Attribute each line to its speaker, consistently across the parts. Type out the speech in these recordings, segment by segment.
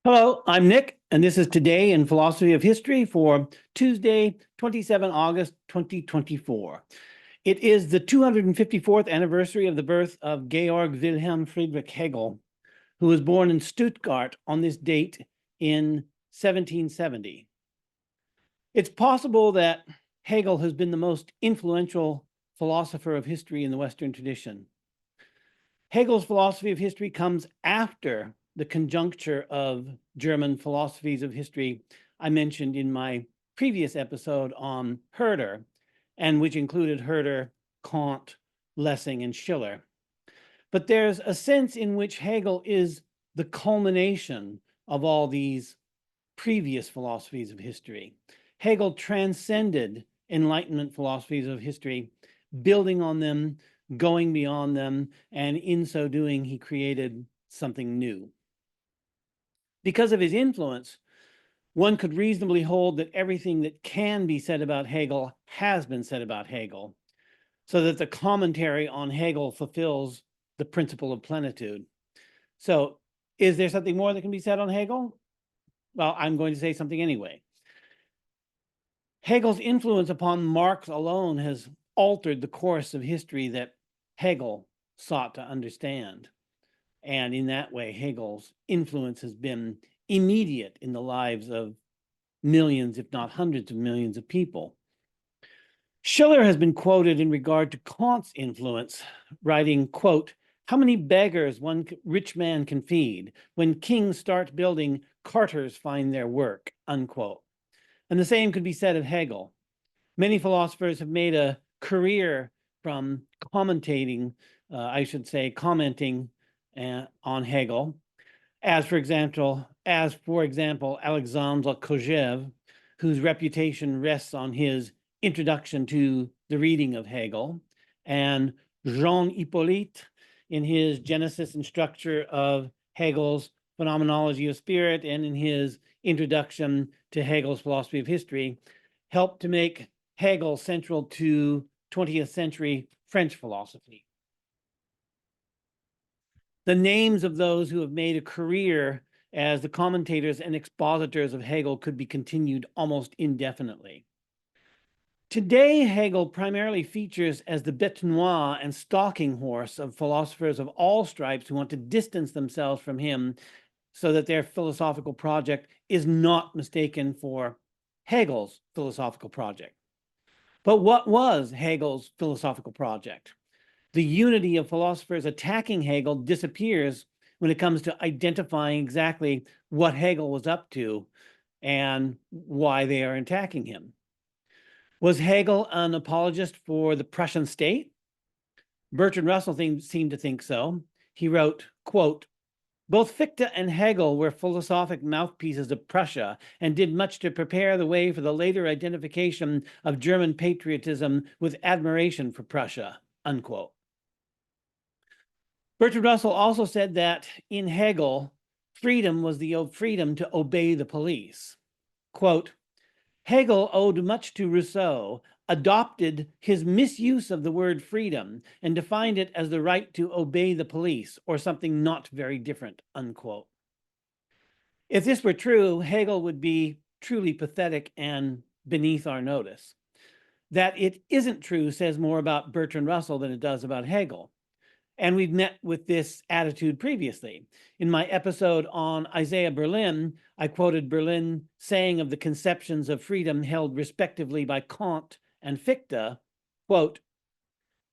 Speaker 1: Hello, I'm Nick, and this is Today in Philosophy of History for Tuesday, 27 August 2024. It is the 254th anniversary of the birth of Georg Wilhelm Friedrich Hegel, who was born in Stuttgart on this date in 1770. It's possible that Hegel has been the most influential philosopher of history in the Western tradition. Hegel's philosophy of history comes after the conjuncture of German philosophies of history I mentioned in my previous episode on Herder, and which included Herder, Kant, Lessing, and Schiller. But there's a sense in which Hegel is the culmination of all these previous philosophies of history. Hegel transcended Enlightenment philosophies of history, building on them, going beyond them, and in so doing, he created something new. Because of his influence, one could reasonably hold that everything that can be said about Hegel has been said about Hegel, so that the commentary on Hegel fulfills the principle of plenitude. So, is there something more that can be said on Hegel? Well, I'm going to say something anyway. Hegel's influence upon Marx alone has altered the course of history that Hegel sought to understand. And in that way, Hegel's influence has been immediate in the lives of millions, if not hundreds of millions of people. Schiller has been quoted in regard to Kant's influence, writing, quote, "How many beggars one rich man can feed? When kings start building, carters find their work," unquote. And the same could be said of Hegel. Many philosophers have made a career from commenting on Hegel, as for example, Alexandre Kojève, whose reputation rests on his introduction to the reading of Hegel, and Jean Hippolyte in his genesis and structure of Hegel's phenomenology of spirit, and in his introduction to Hegel's philosophy of history, helped to make Hegel central to 20th century French philosophy. The names of those who have made a career as the commentators and expositors of Hegel could be continued almost indefinitely. Today, Hegel primarily features as the bête noire and stalking horse of philosophers of all stripes who want to distance themselves from him so that their philosophical project is not mistaken for Hegel's philosophical project. But what was Hegel's philosophical project? The unity of philosophers attacking Hegel disappears when it comes to identifying exactly what Hegel was up to and why they are attacking him. Was Hegel an apologist for the Prussian state? Bertrand Russell seemed to think so. He wrote, quote, "Both Fichte and Hegel were philosophic mouthpieces of Prussia and did much to prepare the way for the later identification of German patriotism with admiration for Prussia," unquote. Bertrand Russell also said that in Hegel, freedom was the freedom to obey the police. Quote, "Hegel owed much to Rousseau, adopted his misuse of the word freedom, and defined it as the right to obey the police, or something not very different," unquote. If this were true, Hegel would be truly pathetic and beneath our notice. That it isn't true says more about Bertrand Russell than it does about Hegel. And we've met with this attitude previously. In my episode on Isaiah Berlin, I quoted Berlin saying of the conceptions of freedom held respectively by Kant and Fichte, quote,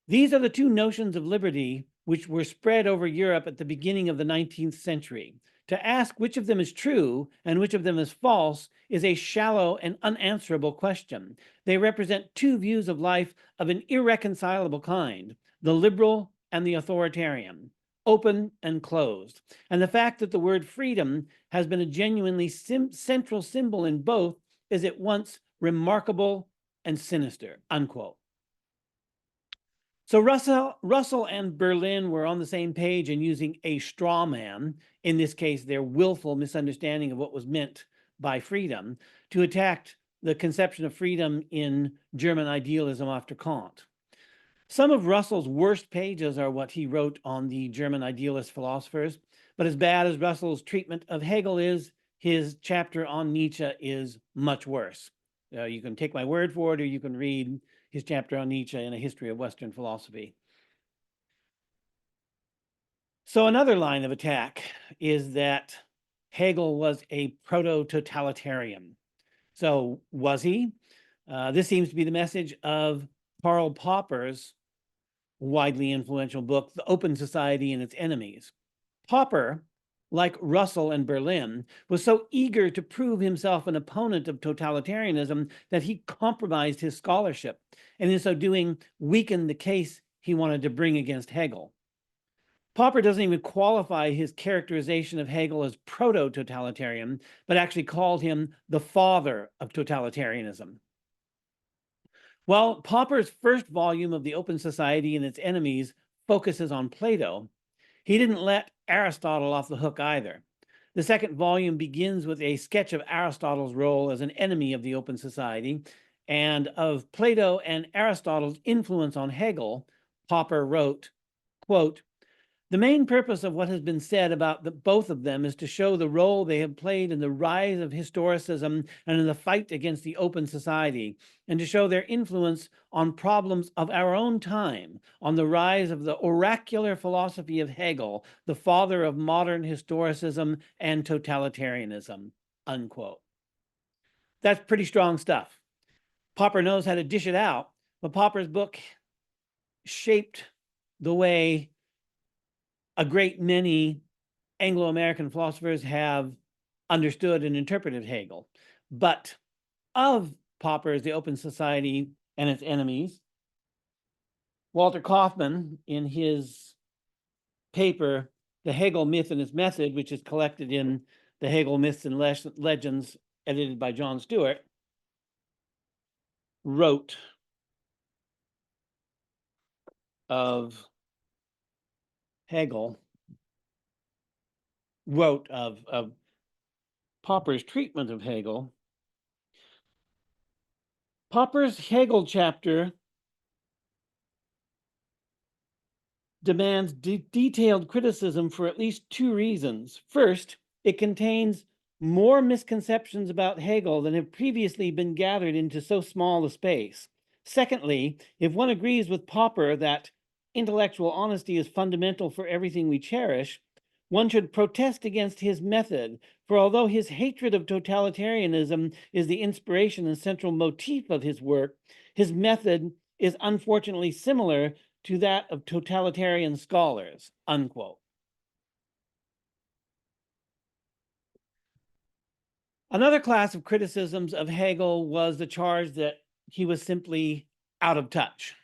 Speaker 1: "These are the two notions of liberty which were spread over Europe at the beginning of the 19th century. To ask which of them is true and which of them is false is a shallow and unanswerable question. They represent two views of life of an irreconcilable kind, the liberal and the authoritarian, open and closed. And the fact that the word freedom has been a genuinely central symbol in both is at once remarkable and sinister," unquote. So Russell and Berlin were on the same page in using a straw man, in this case, their willful misunderstanding of what was meant by freedom, to attack the conception of freedom in German idealism after Kant. Some of Russell's worst pages are what he wrote on the German idealist philosophers, but as bad as Russell's treatment of Hegel is, his chapter on Nietzsche is much worse. You can take my word for it, or you can read his chapter on Nietzsche in A History of Western Philosophy. So another line of attack is that Hegel was a proto-totalitarian. So was he? This seems to be the message of Karl Popper's widely influential book, The Open Society and Its Enemies. Popper, like Russell and Berlin, was so eager to prove himself an opponent of totalitarianism that he compromised his scholarship, and in so doing, weakened the case he wanted to bring against Hegel. Popper doesn't even qualify his characterization of Hegel as proto-totalitarian, but actually called him the father of totalitarianism. While Popper's first volume of The Open Society and Its Enemies focuses on Plato, he didn't let Aristotle off the hook either. The second volume begins with a sketch of Aristotle's role as an enemy of the Open Society, and of Plato and Aristotle's influence on Hegel. Popper wrote, quote, "The main purpose of what has been said about both of them is to show the role they have played in the rise of historicism and in the fight against the open society, and to show their influence on problems of our own time, on the rise of the oracular philosophy of Hegel, the father of modern historicism and totalitarianism," unquote. That's pretty strong stuff. Popper knows how to dish it out, but Popper's book shaped the way a great many Anglo-American philosophers have understood and interpreted Hegel. But of Popper's The Open Society and Its Enemies, Walter Kaufmann, in his paper, The Hegel Myth and Its Method, which is collected in The Hegel Myths and Legends, edited by John Stewart, wrote of Hegel, wrote of Popper's treatment of Hegel. Popper's Hegel chapter demands detailed criticism for at least two reasons. First, it contains more misconceptions about Hegel than have previously been gathered into so small a space. Secondly, if one agrees with Popper that intellectual honesty is fundamental for everything we cherish, one should protest against his method, for although his hatred of totalitarianism is the inspiration and central motif of his work, his method is unfortunately similar to that of totalitarian scholars, unquote. Another class of criticisms of Hegel was the charge that he was simply out of touch.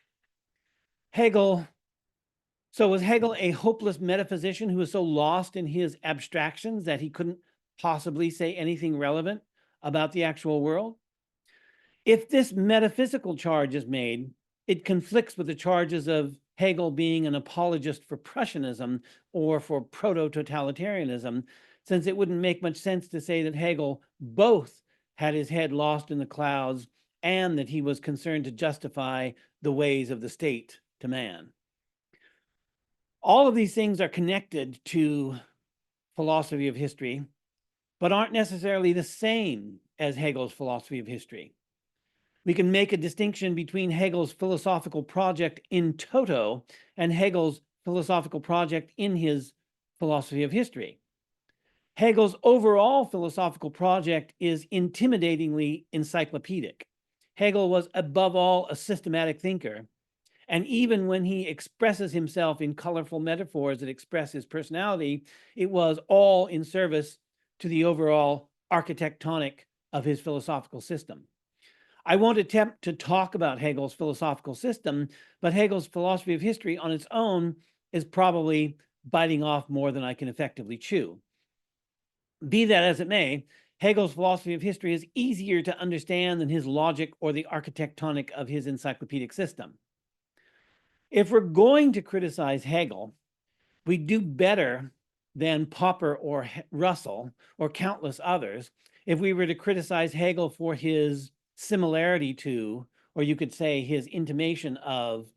Speaker 1: Was Hegel a hopeless metaphysician who was so lost in his abstractions that he couldn't possibly say anything relevant about the actual world? If this metaphysical charge is made, it conflicts with the charges of Hegel being an apologist for Prussianism or for proto-totalitarianism, since it wouldn't make much sense to say that Hegel both had his head lost in the clouds and that he was concerned to justify the ways of the state to man. All of these things are connected to philosophy of history, but aren't necessarily the same as Hegel's philosophy of history. We can make a distinction between Hegel's philosophical project in toto and Hegel's philosophical project in his philosophy of history. Hegel's overall philosophical project is intimidatingly encyclopedic. Hegel was above all a systematic thinker, and even when he expresses himself in colorful metaphors that express his personality, it was all in service to the overall architectonic of his philosophical system. I won't attempt to talk about Hegel's philosophical system, but Hegel's philosophy of history on its own is probably biting off more than I can effectively chew. Be that as it may, Hegel's philosophy of history is easier to understand than his logic or the architectonic of his encyclopedic system. If we're going to criticize Hegel, we do better than Popper or Russell or countless others if we were to criticize Hegel for his similarity to, or you could say his intimation of,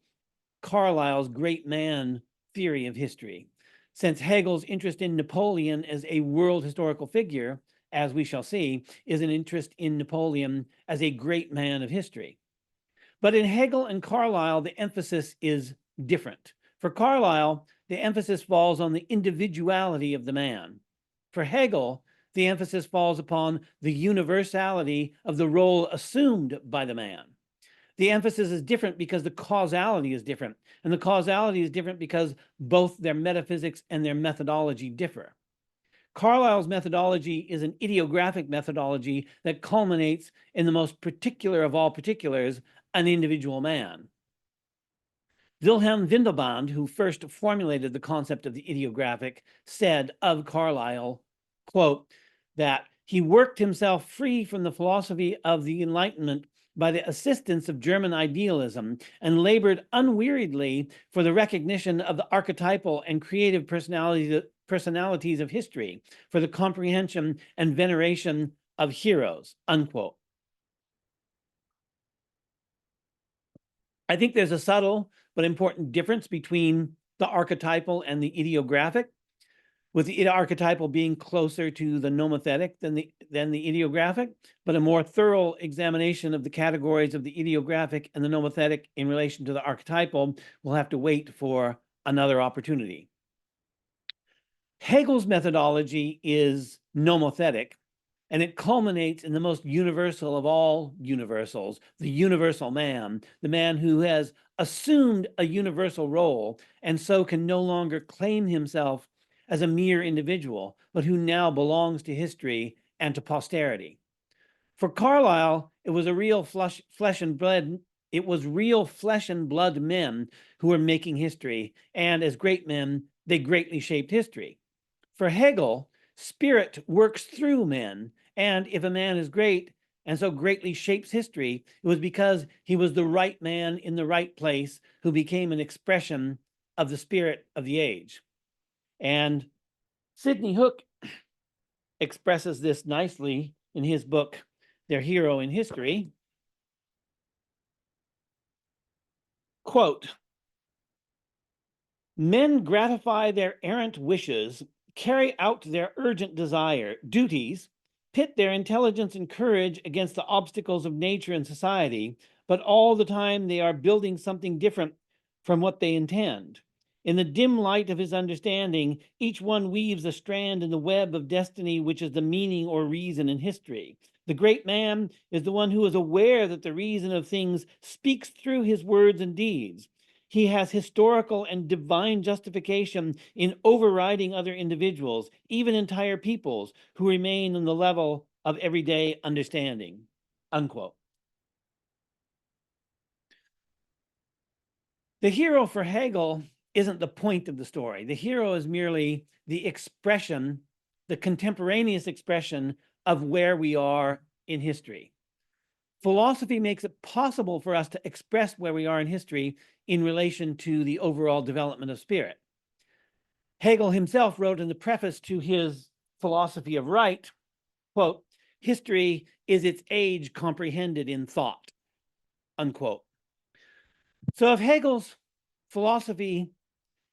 Speaker 1: Carlyle's great man theory of history, since Hegel's interest in Napoleon as a world historical figure as we shall see, is an interest in Napoleon as a great man of history. But in Hegel and Carlyle, the emphasis is different. For Carlyle, the emphasis falls on the individuality of the man. For Hegel, the emphasis falls upon the universality of the role assumed by the man. The emphasis is different because the causality is different, and the causality is different because both their metaphysics and their methodology differ. Carlyle's methodology is an ideographic methodology that culminates in the most particular of all particulars, an individual man. Wilhelm Windelband, who first formulated the concept of the ideographic, said of Carlyle, quote, that he worked himself free from the philosophy of the Enlightenment by the assistance of German idealism and labored unweariedly for the recognition of the archetypal and creative personalities of history, for the comprehension and veneration of heroes, unquote. I think there's a subtle but important difference between the archetypal and the ideographic, with the archetypal being closer to the nomothetic than the ideographic, but a more thorough examination of the categories of the ideographic and the nomothetic in relation to the archetypal will have to wait for another opportunity. Hegel's methodology is nomothetic, and it culminates in the most universal of all universals, the universal man, the man who has assumed a universal role and so can no longer claim himself as a mere individual, but who now belongs to history and to posterity. For Carlyle, it was a real flesh and blood. It was real flesh and blood men who were making history, and as great men, they greatly shaped history. For Hegel, spirit works through men, and if a man is great and so greatly shapes history, it was because he was the right man in the right place who became an expression of the spirit of the age. And Sidney Hook expresses this nicely in his book, Their Hero in History. Quote, men gratify their errant wishes, carry out their urgent duties, pit their intelligence and courage against the obstacles of nature and society, but all the time they are building something different from what they intend. In the dim light of his understanding, each one weaves a strand in the web of destiny, which is the meaning or reason in history. The great man is the one who is aware that the reason of things speaks through his words and deeds. He has historical and divine justification in overriding other individuals, even entire peoples, who remain on the level of everyday understanding, unquote. The hero for Hegel isn't the point of the story. The hero is merely the expression, the contemporaneous expression of where we are in history. Philosophy makes it possible for us to express where we are in history in relation to the overall development of spirit. Hegel himself wrote in the preface to his Philosophy of Right, quote, history is its age comprehended in thought, unquote. So if Hegel's philosophy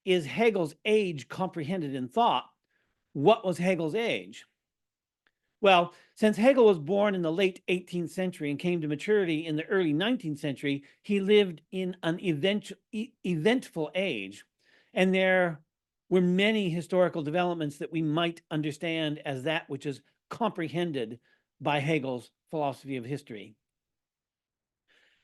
Speaker 1: is Hegel's age comprehended in thought, what was Hegel's age? Well, since Hegel was born in the late 18th century and came to maturity in the early 19th century, he lived in an eventful age. And there were many historical developments that we might understand as that which is comprehended by Hegel's philosophy of history.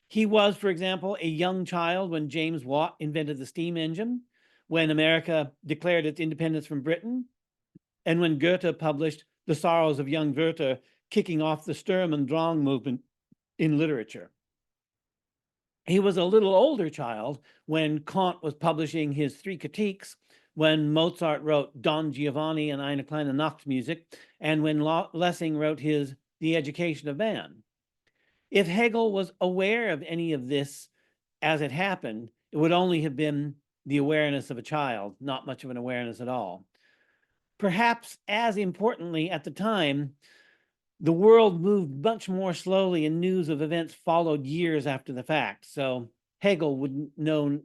Speaker 1: He was, for example, a young child when James Watt invented the steam engine, when America declared its independence from Britain, and when Goethe published The Sorrows of Young Werther, kicking off the Sturm und Drang movement in literature. He was a little older child when Kant was publishing his Three Critiques, when Mozart wrote Don Giovanni and Eine kleine Nachtmusik, and when Lessing wrote his The Education of Man. If Hegel was aware of any of this as it happened, it would only have been the awareness of a child, not much of an awareness at all. Perhaps as importantly at the time, the world moved much more slowly and news of events followed years after the fact. So Hegel wouldn't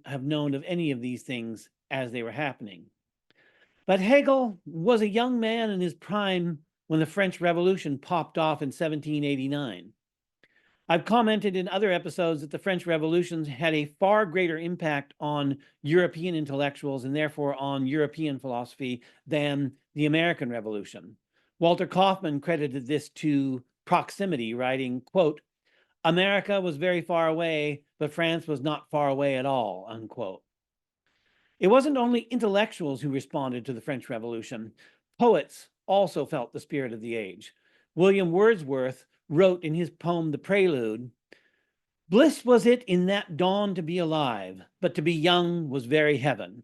Speaker 1: have known of any of these things as they were happening. But Hegel was a young man in his prime when the French Revolution popped off in 1789. I've commented in other episodes that the French Revolution had a far greater impact on European intellectuals and therefore on European philosophy than the American Revolution. Walter Kaufmann credited this to proximity, writing, quote, "America was very far away, but France was not far away at all," unquote. It wasn't only intellectuals who responded to the French Revolution. Poets also felt the spirit of the age. William Wordsworth wrote in his poem, The Prelude, "Bliss was it in that dawn to be alive, but to be young was very heaven."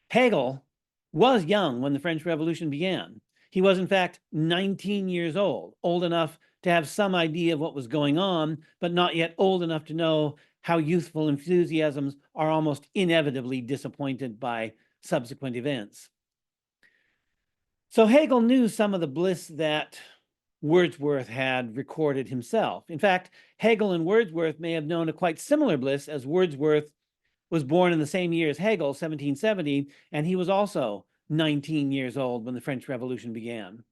Speaker 1: Hegel was young when the French Revolution began. He was, in fact, 19 years old, old enough to have some idea of what was going on, but not yet old enough to know how youthful enthusiasms are almost inevitably disappointed by subsequent events. So Hegel knew some of the bliss that Wordsworth had recorded himself. In fact, Hegel and Wordsworth may have known a quite similar bliss, as Wordsworth was born in the same year as Hegel, 1770, and he was also 19 years old when the French Revolution began.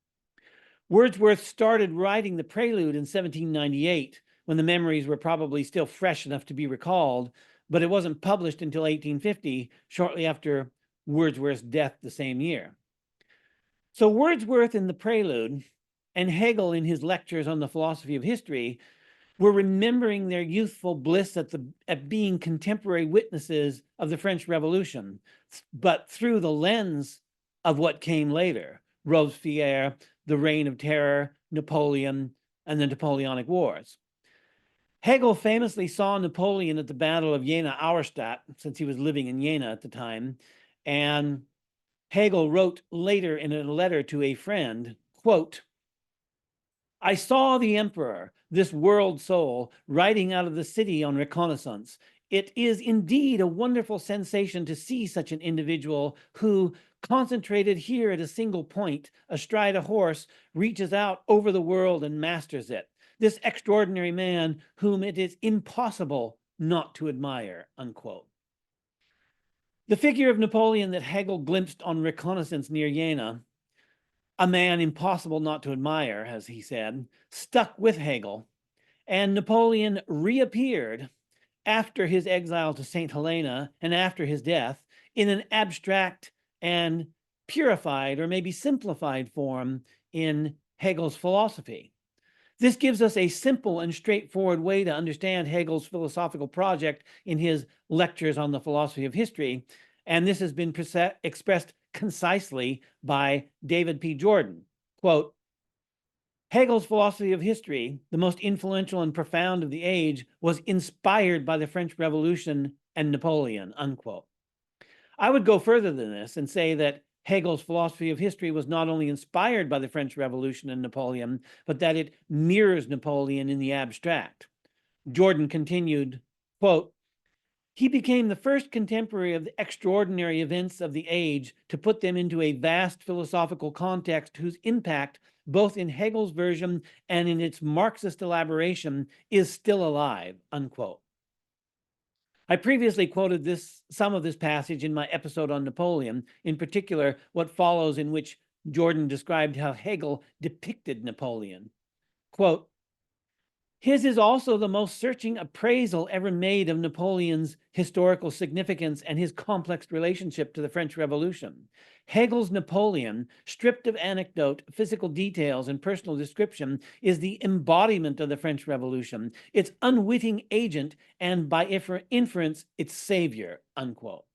Speaker 1: Wordsworth started writing The Prelude in 1798, when the memories were probably still fresh enough to be recalled, but it wasn't published until 1850, shortly after Wordsworth's death the same year. So Wordsworth in The Prelude and Hegel in his lectures on the philosophy of history were remembering their youthful bliss at being contemporary witnesses of the French Revolution, but through the lens of what came later: Robespierre, the Reign of Terror, Napoleon, and the Napoleonic Wars. Hegel famously saw Napoleon at the Battle of Jena-Auerstadt, since he was living in Jena at the time, and Hegel wrote later in a letter to a friend, quote, "I saw the emperor, this world soul, riding out of the city on reconnaissance. It is indeed a wonderful sensation to see such an individual who, concentrated here at a single point, astride a horse, reaches out over the world and masters it. This extraordinary man whom it is impossible not to admire," unquote. The figure of Napoleon that Hegel glimpsed on reconnaissance near Jena, a man impossible not to admire, as he said, stuck with Hegel, and Napoleon reappeared after his exile to St. Helena and after his death in an abstract and purified, or maybe simplified form in Hegel's philosophy. This gives us a simple and straightforward way to understand Hegel's philosophical project in his lectures on the philosophy of history, and this has been expressed concisely by David P. Jordan. Quote, "Hegel's philosophy of history, the most influential and profound of the age, was inspired by the French Revolution and Napoleon," unquote. I would go further than this and say that Hegel's philosophy of history was not only inspired by the French Revolution and Napoleon, but that it mirrors Napoleon in the abstract. Jordan continued, quote, "He became the first contemporary of the extraordinary events of the age to put them into a vast philosophical context whose impact, both in Hegel's version and in its Marxist elaboration, is still alive," unquote. I previously quoted some of this passage in my episode on Napoleon, in particular, what follows, in which Jordan described how Hegel depicted Napoleon. Quote, "His is also the most searching appraisal ever made of Napoleon's historical significance and his complex relationship to the French Revolution. Hegel's Napoleon, stripped of anecdote, physical details, and personal description, is the embodiment of the French Revolution, its unwitting agent, and by inference, its savior," unquote.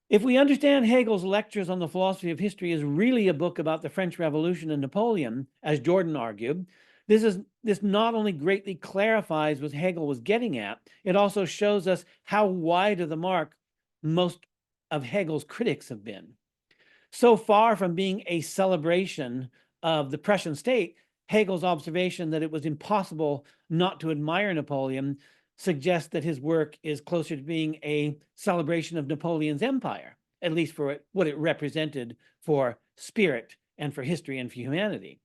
Speaker 1: If we understand Hegel's lectures on the philosophy of history is really a book about the French Revolution and Napoleon, as Jordan argued, this not only greatly clarifies what Hegel was getting at, it also shows us how wide of the mark most of Hegel's critics have been. So far from being a celebration of the Prussian state, Hegel's observation that it was impossible not to admire Napoleon suggests that his work is closer to being a celebration of Napoleon's empire, at least for what it represented for spirit and for history and for humanity.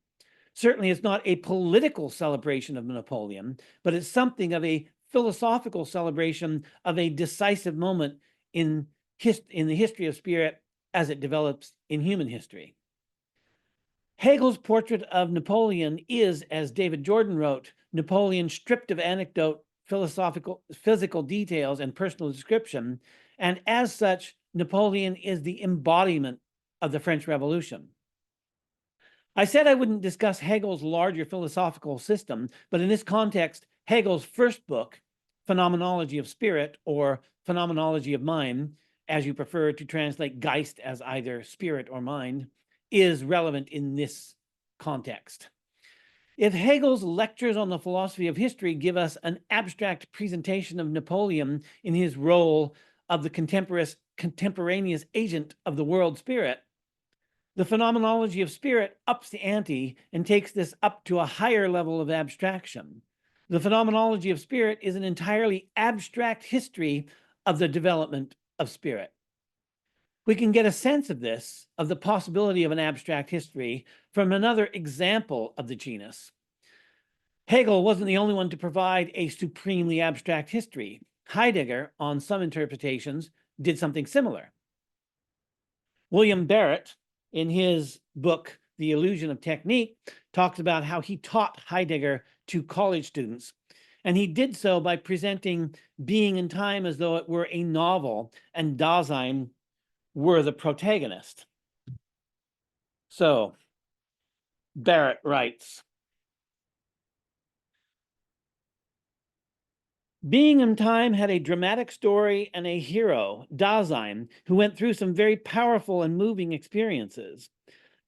Speaker 1: Certainly, it's not a political celebration of Napoleon, but it's something of a philosophical celebration of a decisive moment in the history of spirit as it develops in human history. Hegel's portrait of Napoleon is, as David Jordan wrote, Napoleon stripped of anecdote, physical details, and personal description, and as such, Napoleon is the embodiment of the French Revolution. I said I wouldn't discuss Hegel's larger philosophical system, but in this context, Hegel's first book, Phenomenology of Spirit, or Phenomenology of Mind, as you prefer to translate Geist as either spirit or mind, is relevant in this context. If Hegel's lectures on the philosophy of history give us an abstract presentation of Napoleon in his role of the contemporaneous agent of the world spirit, the phenomenology of spirit ups the ante and takes this up to a higher level of abstraction. The phenomenology of spirit is an entirely abstract history of the development of spirit. We can get a sense of this, of the possibility of an abstract history, from another example of the genus. Hegel wasn't the only one to provide a supremely abstract history. Heidegger, on some interpretations, did something similar. William Barrett, in his book, The Illusion of Technique, talks about how he taught Heidegger to college students. And he did so by presenting Being and Time as though it were a novel and Dasein were the protagonist. So Barrett writes, Being and Time had a dramatic story and a hero, Dasein, who went through some very powerful and moving experiences.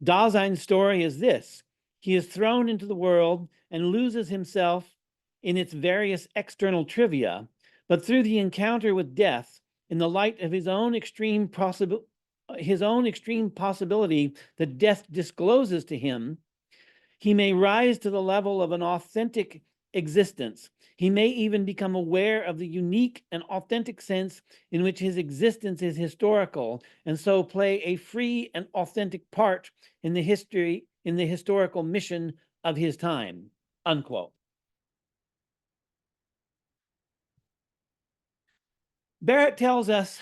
Speaker 1: Dasein's story is this: he is thrown into the world and loses himself in its various external trivia, but through the encounter with death, in the light of his own extreme possibility that death discloses to him, he may rise to the level of an authentic existence. He may even become aware of the unique and authentic sense in which his existence is historical, and so play a free and authentic part in the historical mission of his time, unquote. Barrett tells us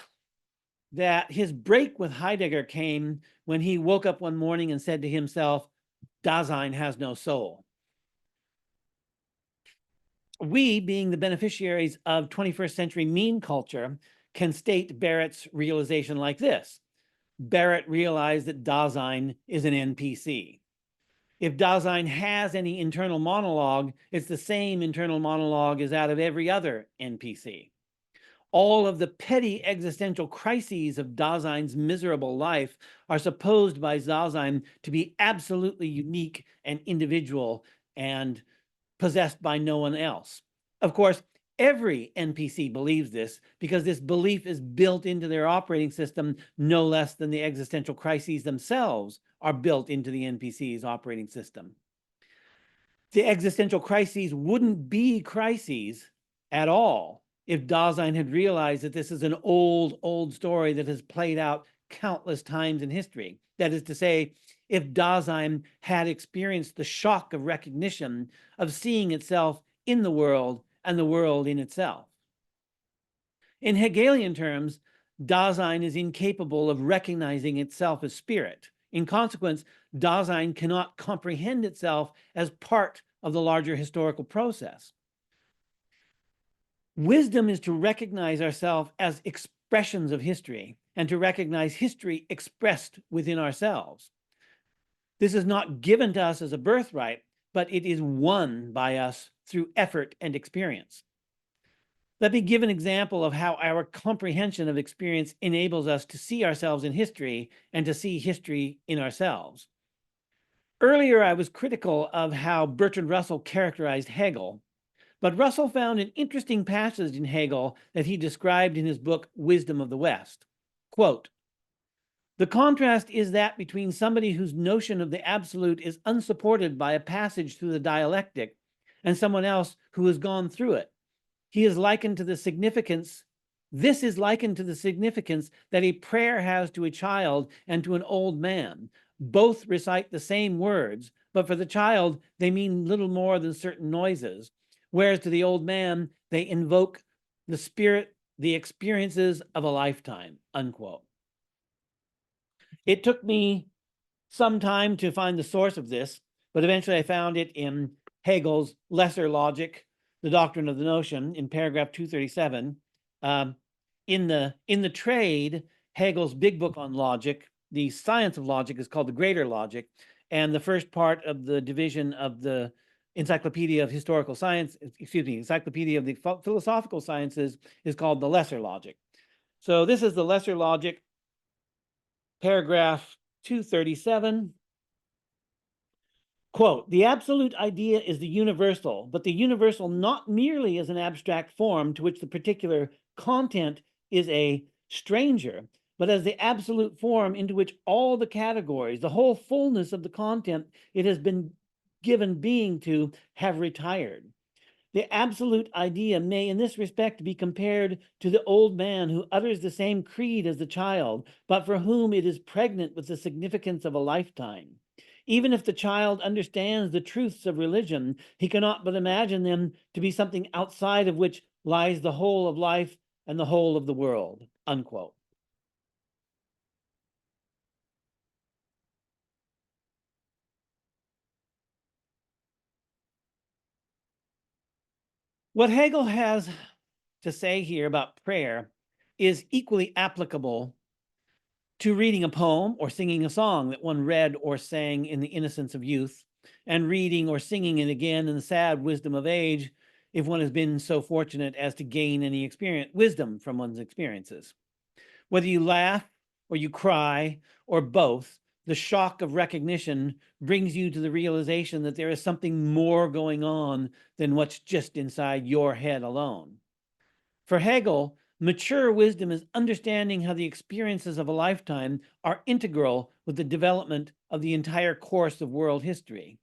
Speaker 1: that his break with Heidegger came when he woke up one morning and said to himself, Dasein has no soul. We, being the beneficiaries of 21st century meme culture, can state Barrett's realization like this. Barrett realized that Dasein is an NPC. If Dasein has any internal monologue, it's the same internal monologue as that of every other NPC. All of the petty existential crises of Dasein's miserable life are supposed by Dasein to be absolutely unique and individual and possessed by no one else. Of course, every NPC believes this because this belief is built into their operating system no less than the existential crises themselves are built into the NPC's operating system. The existential crises wouldn't be crises at all if Dasein had realized that this is an old story that has played out countless times in history. That is to say, if Dasein had experienced the shock of recognition of seeing itself in the world and the world in itself. In Hegelian terms, Dasein is incapable of recognizing itself as spirit. In consequence, Dasein cannot comprehend itself as part of the larger historical process. Wisdom is to recognize ourselves as expressions of history and to recognize history expressed within ourselves. This is not given to us as a birthright, but it is won by us through effort and experience. Let me give an example of how our comprehension of experience enables us to see ourselves in history and to see history in ourselves. Earlier, I was critical of how Bertrand Russell characterized Hegel, but Russell found an interesting passage in Hegel that he described in his book, Wisdom of the West. Quote, "The contrast is that between somebody whose notion of the absolute is unsupported by a passage through the dialectic and someone else who has gone through it. He is likened to the significance, this is likened to the significance that a prayer has to a child and to an old man. Both recite the same words, but for the child, they mean little more than certain noises, whereas to the old man, they invoke the spirit, the experiences of a lifetime," unquote. It took me some time to find the source of this, but eventually I found it in Hegel's Lesser Logic, the Doctrine of the Notion, in paragraph 237. In the trade, Hegel's big book on logic, the science of logic, is called the Greater Logic, and the first part of the division of the Encyclopedia of Historical Science, Encyclopedia of the Philosophical Sciences, is called the Lesser Logic. So this is the Lesser Logic, paragraph 237. Quote, the absolute idea is the universal, but the universal not merely as an abstract form to which the particular content is a stranger, but as the absolute form into which all the categories, the whole fullness of the content it has been given being to, have retired. The absolute idea may in this respect be compared to the old man who utters the same creed as the child, but for whom it is pregnant with the significance of a lifetime. Even if the child understands the truths of religion, he cannot but imagine them to be something outside of which lies the whole of life and the whole of the world, unquote. What Hegel has to say here about prayer is equally applicable to reading a poem or singing a song that one read or sang in the innocence of youth, and reading or singing it again in the sad wisdom of age, if one has been so fortunate as to gain any wisdom from one's experiences. Whether you laugh or you cry or both, the shock of recognition brings you to the realization that there is something more going on than what's just inside your head alone. For Hegel, mature wisdom is understanding how the experiences of a lifetime are integral with the development of the entire course of world history.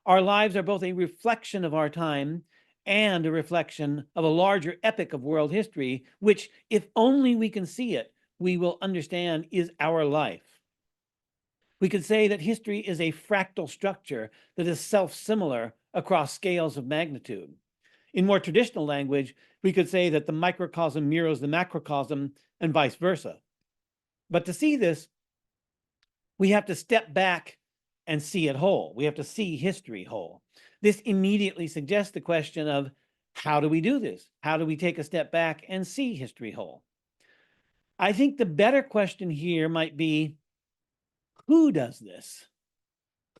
Speaker 1: Our lives are both a reflection of our time and a reflection of a larger epic of world history, which, if only we can see it, we will understand is our life. We could say that history is a fractal structure that is self-similar across scales of magnitude. In more traditional language, we could say that the microcosm mirrors the macrocosm and vice versa. But to see this, we have to step back and see it whole. We have to see history whole. This immediately suggests the question of, how do we do this? How do we take a step back and see history whole? I think the better question here might be, who does this?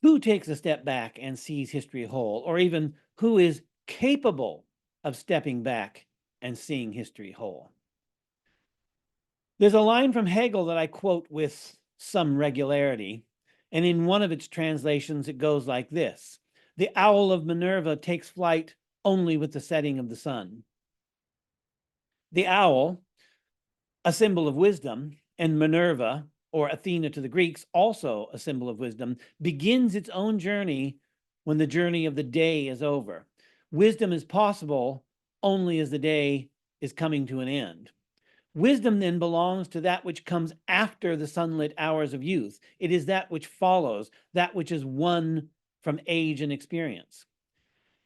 Speaker 1: Who takes a step back and sees history whole? Or even who is capable of stepping back and seeing history whole? There's a line from Hegel that I quote with some regularity, and in one of its translations, it goes like this: the owl of Minerva takes flight only with the setting of the sun. The owl, a symbol of wisdom, and Minerva, or Athena to the Greeks, also a symbol of wisdom, begins its own journey when the journey of the day is over. Wisdom is possible only as the day is coming to an end. Wisdom then belongs to that which comes after the sunlit hours of youth. It is that which follows, that which is won from age and experience.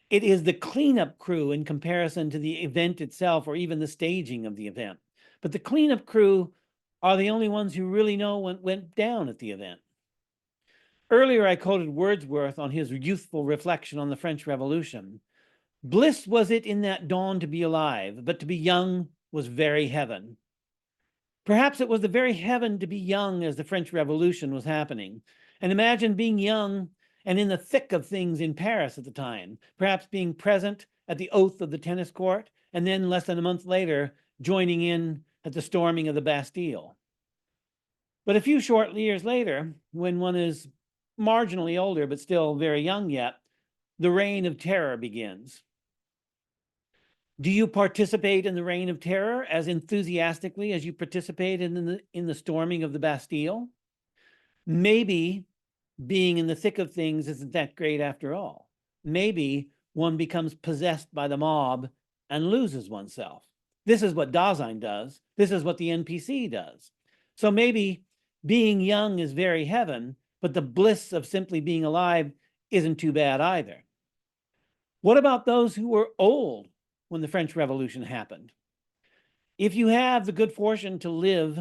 Speaker 1: It is the cleanup crew in comparison to the event itself, or even the staging of the event. But the cleanup crew are the only ones who really know what went down at the event. Earlier, I quoted Wordsworth on his youthful reflection on the French Revolution. Bliss was it in that dawn to be alive, but to be young was very heaven. Perhaps it was the very heaven to be young as the French Revolution was happening. And imagine being young and in the thick of things in Paris at the time, perhaps being present at the oath of the tennis court, and then less than a month later, joining in at the storming of the Bastille. But a few short years later, when one is marginally older, but still very young yet, the reign of terror begins. Do you participate in the reign of terror as enthusiastically as you participated in the storming of the Bastille? Maybe being in the thick of things isn't that great after all. Maybe one becomes possessed by the mob and loses oneself. This is what Dasein does. This is what the NPC does. So maybe being young is very heaven, but the bliss of simply being alive isn't too bad either. What about those who were old when the French Revolution happened? If you have the good fortune to live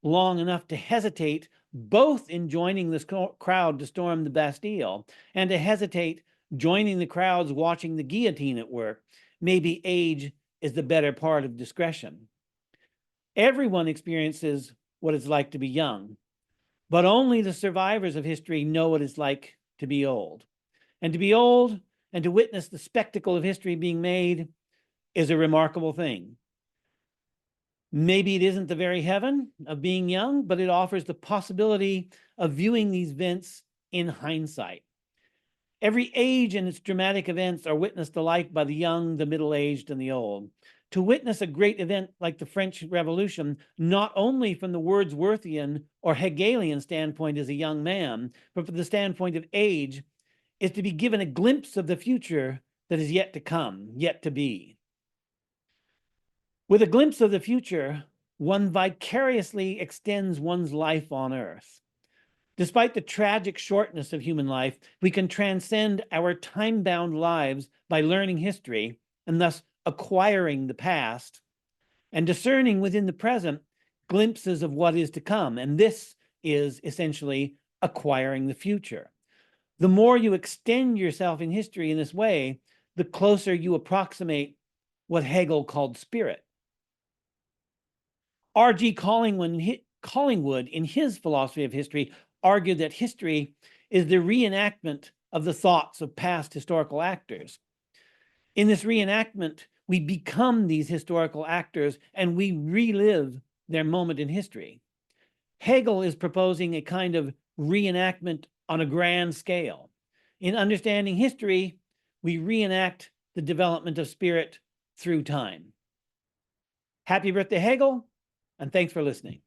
Speaker 1: long enough to hesitate both in joining this crowd to storm the Bastille and to hesitate joining the crowds watching the guillotine at work. Maybe age is the better part of discretion. Everyone experiences what it's like to be young, but only the survivors of history know what it's like to be old. And to be old and to witness the spectacle of history being made is a remarkable thing. Maybe it isn't the very heaven of being young, but it offers the possibility of viewing these events in hindsight. Every age and its dramatic events are witnessed alike by the young, the middle-aged, and the old. To witness a great event like the French Revolution, not only from the Wordsworthian or Hegelian standpoint as a young man, but from the standpoint of age, is to be given a glimpse of the future that is yet to come, yet to be. With a glimpse of the future, one vicariously extends one's life on earth. Despite the tragic shortness of human life, we can transcend our time-bound lives by learning history and thus acquiring the past and discerning within the present glimpses of what is to come. And this is essentially acquiring the future. The more you extend yourself in history in this way, the closer you approximate what Hegel called spirit. R.G. Collingwood, in his philosophy of history, argued that history is the reenactment of the thoughts of past historical actors. In this reenactment, we become these historical actors and we relive their moment in history. Hegel is proposing a kind of reenactment on a grand scale. In understanding history, we reenact the development of spirit through time. Happy birthday, Hegel, and thanks for listening.